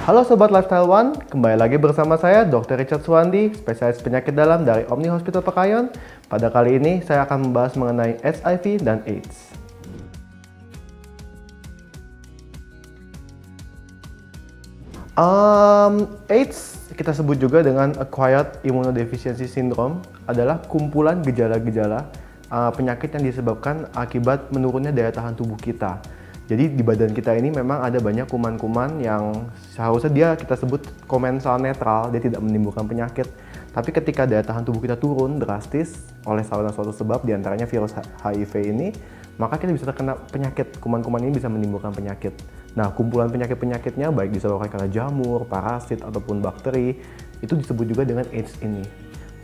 Halo Sobat Lifestyle One, kembali lagi bersama saya Dr. Richard Suwandi, spesialis penyakit dalam dari Omni Hospital Pekayon. Pada kali ini saya akan membahas mengenai HIV dan AIDS. AIDS kita sebut juga dengan Acquired Immunodeficiency Syndrome adalah kumpulan gejala-gejala penyakit yang disebabkan akibat menurunnya daya tahan tubuh kita. Jadi di badan kita ini memang ada banyak kuman-kuman yang seharusnya dia kita sebut komensal netral, dia tidak menimbulkan penyakit. Tapi ketika daya tahan tubuh kita turun drastis oleh salah satu sebab diantaranya virus HIV ini, maka kita bisa terkena penyakit. Kuman-kuman ini bisa menimbulkan penyakit. Nah, kumpulan penyakit-penyakitnya baik disebabkan karena jamur, parasit, ataupun bakteri, itu disebut juga dengan AIDS ini.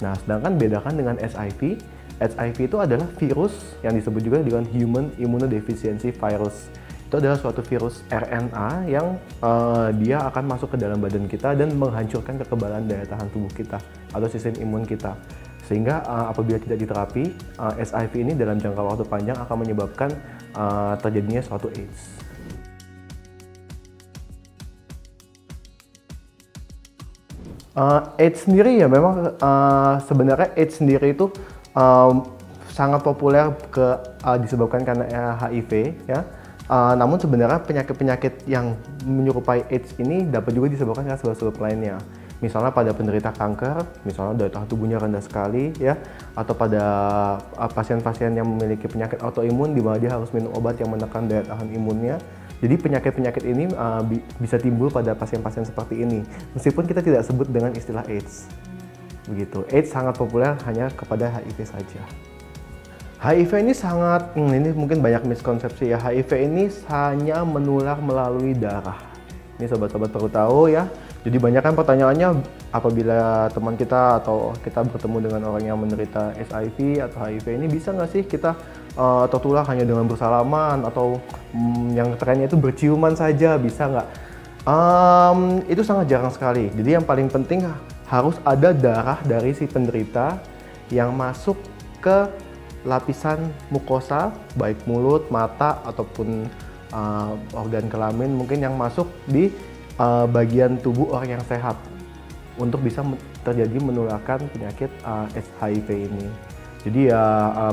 Nah, sedangkan bedakan dengan HIV, HIV itu adalah virus yang disebut juga dengan Human Immunodeficiency Virus. Itu adalah suatu virus RNA yang dia akan masuk ke dalam badan kita dan menghancurkan kekebalan daya tahan tubuh kita atau sistem imun kita. Sehingga apabila tidak diterapi, HIV ini dalam jangka waktu panjang akan menyebabkan terjadinya suatu AIDS. AIDS sendiri ya memang sebenarnya AIDS sendiri itu sangat populer disebabkan karena HIV ya. Namun sebenarnya penyakit-penyakit yang menyerupai AIDS ini dapat juga disebabkan karena sebab-sebab lainnya. Misalnya pada penderita kanker, misalnya daya tahan tubuhnya rendah sekali ya, atau pada pasien-pasien yang memiliki penyakit autoimun di mana dia harus minum obat yang menekan daya tahan imunnya. Jadi penyakit-penyakit ini bisa timbul pada pasien-pasien seperti ini, meskipun kita tidak sebut dengan istilah AIDS. Begitu. AIDS sangat populer hanya kepada HIV saja. HIV ini ini mungkin banyak miskonsepsi ya. HIV ini hanya menular melalui darah. Ini sobat-sobat perlu tahu ya. Jadi banyak kan pertanyaannya apabila teman kita atau kita bertemu dengan orang yang menderita HIV atau HIV ini bisa nggak sih kita tertular hanya dengan bersalaman atau yang trennya itu berciuman saja, bisa nggak? Itu sangat jarang sekali. Jadi yang paling penting harus ada darah dari si penderita yang masuk ke lapisan mukosa, baik mulut, mata, ataupun organ kelamin mungkin yang masuk di bagian tubuh orang yang sehat untuk bisa terjadi menularkan penyakit HIV ini. Jadi ya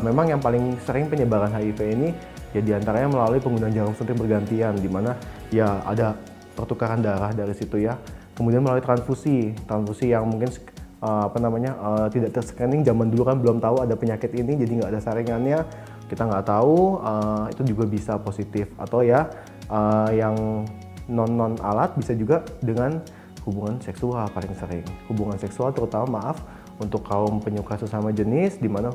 memang yang paling sering penyebaran HIV ini ya diantaranya melalui penggunaan jarum suntik bergantian, di mana ya ada pertukaran darah dari situ ya. Kemudian melalui transfusi yang mungkin tidak ter-screening. Zaman dulu kan belum tahu ada penyakit ini, jadi nggak ada saringannya, kita nggak tahu, itu juga bisa positif. Atau ya yang non alat bisa juga dengan hubungan seksual paling sering. Hubungan seksual terutama untuk kaum penyuka sesama jenis, di mana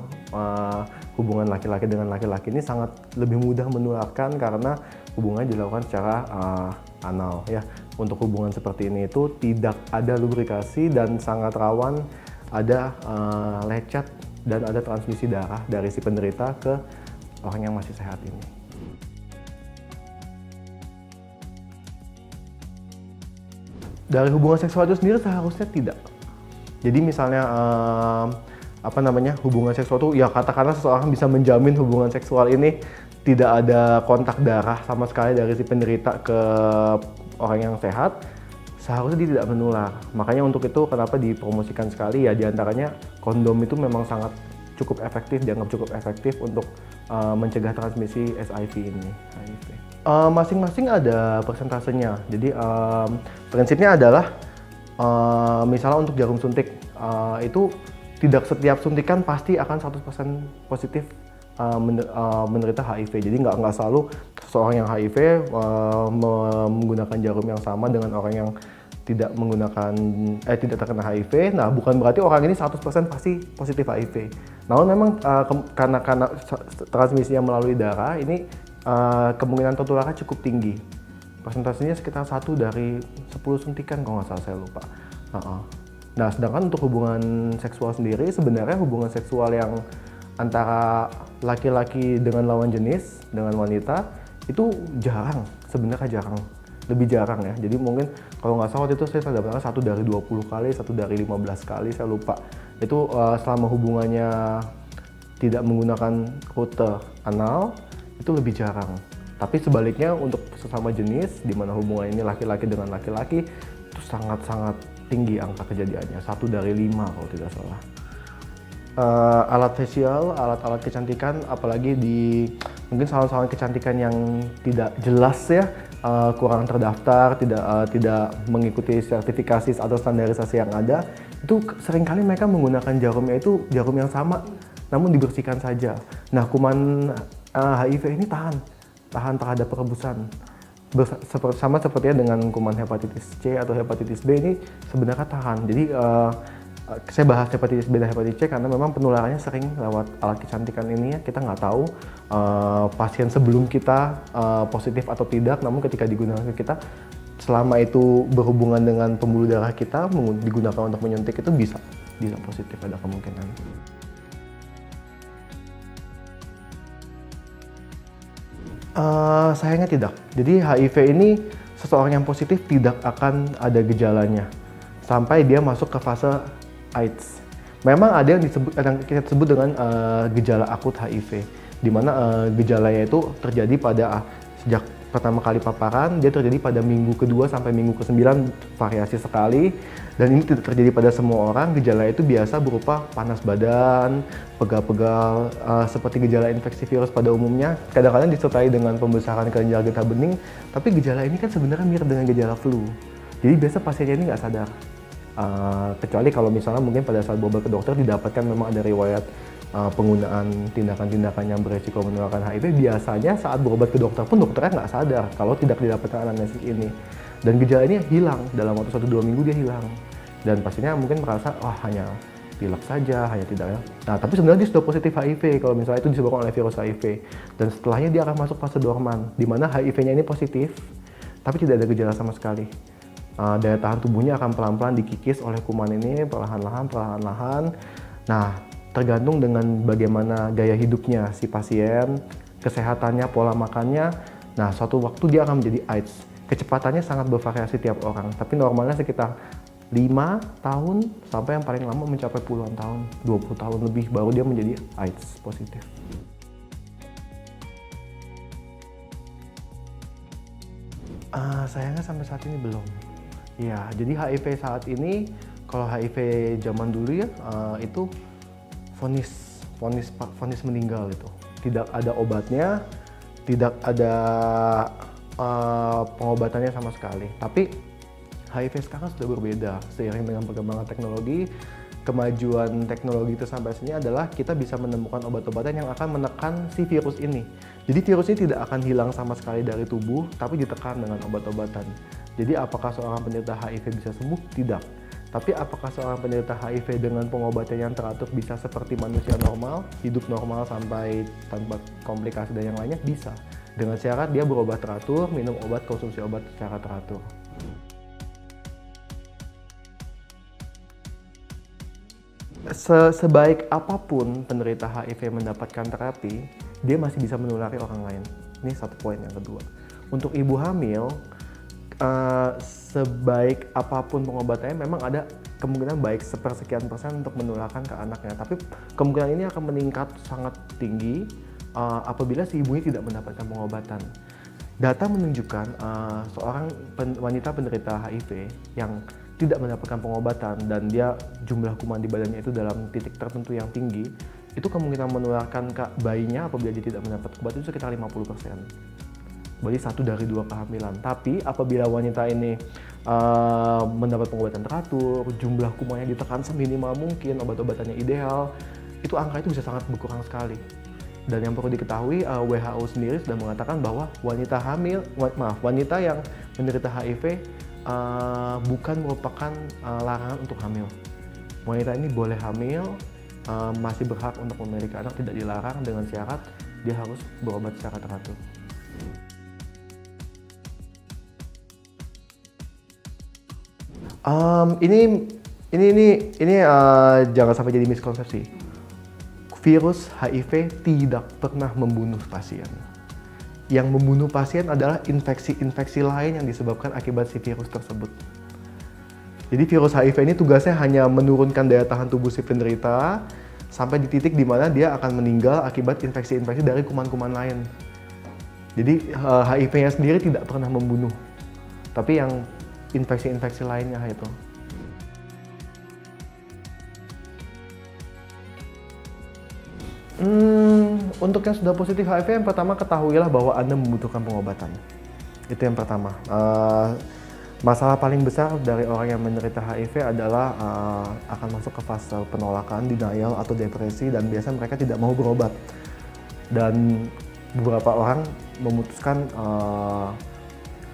hubungan laki-laki dengan laki-laki ini sangat lebih mudah menularkan karena hubungannya dilakukan secara anal ya. Untuk hubungan seperti ini itu tidak ada lubrikasi dan sangat rawan ada lecet dan ada transmisi darah dari si penderita ke orang yang masih sehat ini. Dari hubungan seksual itu sendiri seharusnya tidak. Jadi misalnya hubungan seksual itu ya katakanlah seseorang bisa menjamin hubungan seksual ini tidak ada kontak darah sama sekali dari si penderita ke orang yang sehat, seharusnya dia tidak menular. Makanya untuk itu kenapa dipromosikan sekali ya, diantaranya kondom itu memang sangat dianggap cukup efektif untuk mencegah transmisi HIV ini. Masing-masing ada persentasenya. Jadi prinsipnya adalah misalnya untuk jarum suntik itu tidak setiap suntikan pasti akan 100% positif menderita HIV. Jadi nggak selalu seseorang yang HIV menggunakan jarum yang sama dengan orang yang tidak terkena HIV. Nah, bukan berarti orang ini 100% pasti positif HIV. Namun memang karena transmisinya melalui darah ini kemungkinan tertularnya cukup tinggi. Persentasenya sekitar 1 dari 10 suntikan kalau nggak salah, saya lupa. Nah, sedangkan untuk hubungan seksual sendiri, sebenarnya hubungan seksual yang antara laki-laki dengan lawan jenis, dengan wanita, itu sebenarnya jarang. Lebih jarang ya. Jadi mungkin kalau nggak salah waktu itu saya dapatkan 1 dari 20 kali, 1 dari 15 kali, saya lupa. Itu selama hubungannya tidak menggunakan rute anal, itu lebih jarang. Tapi sebaliknya untuk sesama jenis, di mana hubungan ini laki-laki dengan laki-laki, sangat-sangat tinggi angka kejadiannya, 1 dari 5 kalau tidak salah. Alat facial, alat-alat kecantikan, apalagi di mungkin salon-salon kecantikan yang tidak jelas ya, kurang terdaftar, tidak mengikuti sertifikasi atau standarisasi yang ada, itu seringkali mereka menggunakan jarumnya itu jarum yang sama, namun dibersihkan saja. Nah, kuman HIV ini tahan terhadap perebusan. Sama sepertinya dengan kuman hepatitis C atau hepatitis B ini sebenarnya tahan. Jadi saya bahas hepatitis B dan hepatitis C karena memang penularannya sering lewat alat kecantikan ini ya. Kita nggak tahu pasien sebelum kita positif atau tidak, namun ketika digunakan ke kita, selama itu berhubungan dengan pembuluh darah kita, digunakan untuk menyuntik itu bisa positif, ada kemungkinan. Sayangnya tidak. Jadi HIV ini seseorang yang positif tidak akan ada gejalanya sampai dia masuk ke fase AIDS. Memang ada yang kita sebut dengan gejala akut HIV, di mana gejalanya itu terjadi pada sejak pertama kali paparan, dia terjadi pada minggu kedua sampai minggu ke-9, variasi sekali, dan ini tidak terjadi pada semua orang. Gejala itu biasa berupa panas badan, pegal-pegal, seperti gejala infeksi virus pada umumnya, kadang-kadang disertai dengan pembesaran kelenjar getah bening, tapi gejala ini kan sebenarnya mirip dengan gejala flu. Jadi biasa pasiennya ini nggak sadar. Kecuali kalau misalnya mungkin pada saat berobat ke dokter didapatkan memang ada riwayat penggunaan tindakan-tindakan yang beresiko menularkan HIV, biasanya saat berobat ke dokter pun dokternya nggak sadar kalau tidak didapatkan anamnesis ini. Dan gejala ini hilang, dalam waktu 1-2 minggu dia hilang. Dan pastinya mungkin merasa, hanya pilek saja, hanya tidak ya. Nah, tapi sebenarnya dia sudah positif HIV kalau misalnya itu disebabkan oleh virus HIV. Dan setelahnya dia akan masuk fase dorman, di mana HIV-nya ini positif, tapi tidak ada gejala sama sekali. Daya tahan tubuhnya akan pelan-pelan dikikis oleh kuman ini, perlahan-lahan. Nah, tergantung dengan bagaimana gaya hidupnya si pasien, kesehatannya, pola makannya. Nah, suatu waktu dia akan menjadi AIDS. Kecepatannya sangat bervariasi tiap orang, tapi normalnya sekitar 5 tahun sampai yang paling lama mencapai puluhan tahun, 20 tahun lebih baru dia menjadi AIDS positif. Sayangnya sampai saat ini belum. Ya, jadi HIV saat ini, kalau HIV zaman dulu ya, itu vonis meninggal itu. Tidak ada obatnya, tidak ada pengobatannya sama sekali. Tapi HIV sekarang sudah berbeda. Seiring dengan perkembangan teknologi, kemajuan teknologi itu sampai sini adalah kita bisa menemukan obat-obatan yang akan menekan si virus ini. Jadi virus ini tidak akan hilang sama sekali dari tubuh, tapi ditekan dengan obat-obatan. Jadi apakah seorang penderita HIV bisa sembuh? Tidak. Tapi apakah seorang penderita HIV dengan pengobatan yang teratur bisa seperti manusia normal, hidup normal sampai tanpa komplikasi dan yang lainnya? Bisa. Dengan syarat dia berobat teratur, minum obat, konsumsi obat secara teratur. Sebaik apapun penderita HIV mendapatkan terapi, dia masih bisa menulari orang lain. Ini satu poin yang kedua. Untuk ibu hamil, sebaik apapun pengobatannya memang ada kemungkinan baik sepersekian persen untuk menularkan ke anaknya, tapi kemungkinan ini akan meningkat sangat tinggi apabila si ibunya tidak mendapatkan pengobatan. Data menunjukkan seorang wanita penderita HIV yang tidak mendapatkan pengobatan dan dia jumlah kuman di badannya itu dalam titik tertentu yang tinggi, itu kemungkinan menularkan ke bayinya apabila dia tidak mendapat obat itu sekitar 50%. Berarti 1 dari 2 kehamilan. Tapi apabila wanita ini mendapat pengobatan teratur, jumlah kumannya ditekan seminimal mungkin, obat-obatannya ideal, itu angka itu bisa sangat berkurang sekali. Dan yang perlu diketahui, WHO sendiri sudah mengatakan bahwa wanita yang menderita HIV bukan merupakan larangan untuk hamil. Wanita ini boleh hamil, masih berhak untuk memiliki anak, tidak dilarang dengan syarat dia harus berobat secara teratur. Ini jangan sampai jadi miskonsepsi. Virus HIV tidak pernah membunuh pasien. Yang membunuh pasien adalah infeksi-infeksi lain yang disebabkan akibat si virus tersebut. Jadi virus HIV ini tugasnya hanya menurunkan daya tahan tubuh si penderita sampai di titik di mana dia akan meninggal akibat infeksi-infeksi dari kuman-kuman lain. Jadi HIV-nya sendiri tidak pernah membunuh. Tapi yang infeksi-infeksi lainnya itu. Untuk yang sudah positif HIV, yang pertama ketahuilah bahwa Anda membutuhkan pengobatan. Itu yang pertama. Masalah paling besar dari orang yang menderita HIV adalah akan masuk ke fase penolakan, denial, atau depresi, dan biasanya mereka tidak mau berobat. Dan beberapa orang memutuskan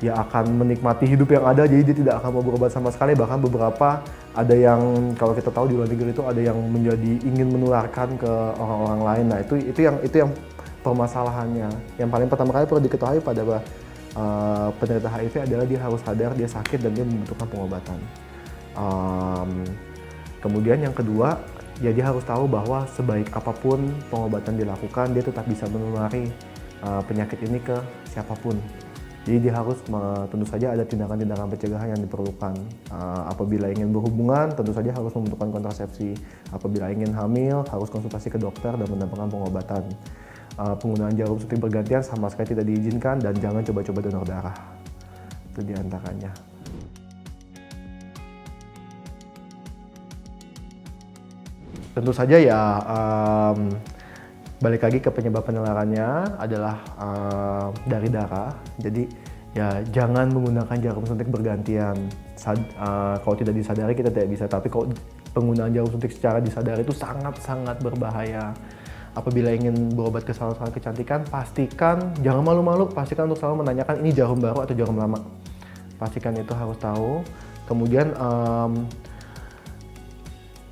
ya akan menikmati hidup yang ada, jadi dia tidak akan mau berobat sama sekali. Bahkan beberapa ada yang, kalau kita tahu di luar negeri itu ada yang menjadi ingin menularkan ke orang-orang lain. Nah itu yang permasalahannya. Yang paling pertama kali perlu diketahui pada penderita HIV adalah dia harus sadar dia sakit dan dia membutuhkan pengobatan. Kemudian yang kedua, ya dia harus tahu bahwa sebaik apapun pengobatan dilakukan, dia tetap bisa menulari penyakit ini ke siapapun. Jadi dia harus, tentu saja ada tindakan-tindakan pencegahan yang diperlukan. Apabila ingin berhubungan, tentu saja harus membutuhkan kontrasepsi. Apabila ingin hamil, harus konsultasi ke dokter dan mendapatkan pengobatan. Penggunaan jarum suntik bergantian sama sekali tidak diizinkan, dan jangan coba-coba donor darah. Itu diantaranya. Tentu saja ya, balik lagi ke penyebab penularannya adalah dari darah. Jadi ya jangan menggunakan jarum suntik bergantian. Kalau tidak disadari kita tidak bisa, tapi kalau penggunaan jarum suntik secara disadari itu sangat-sangat berbahaya. Apabila ingin berobat ke salon-salon kecantikan, pastikan, jangan malu-malu, pastikan untuk selalu menanyakan ini jarum baru atau jarum lama. Pastikan itu harus tahu. Kemudian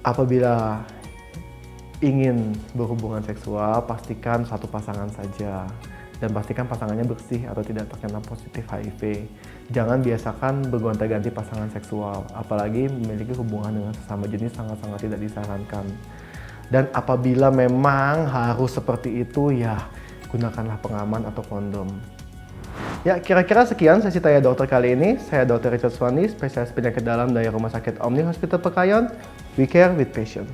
apabila ingin berhubungan seksual, pastikan satu pasangan saja. Dan pastikan pasangannya bersih atau tidak terkena positif HIV. Jangan biasakan bergonta-ganti pasangan seksual, apalagi memiliki hubungan dengan sesama jenis sangat-sangat tidak disarankan. Dan apabila memang harus seperti itu, ya gunakanlah pengaman atau kondom. Ya, kira-kira sekian sesi tanya dokter kali ini. Saya Dr. Richard Swandi, spesialis penyakit dalam dari Rumah Sakit Omni Hospital Pekayon. We care with passion.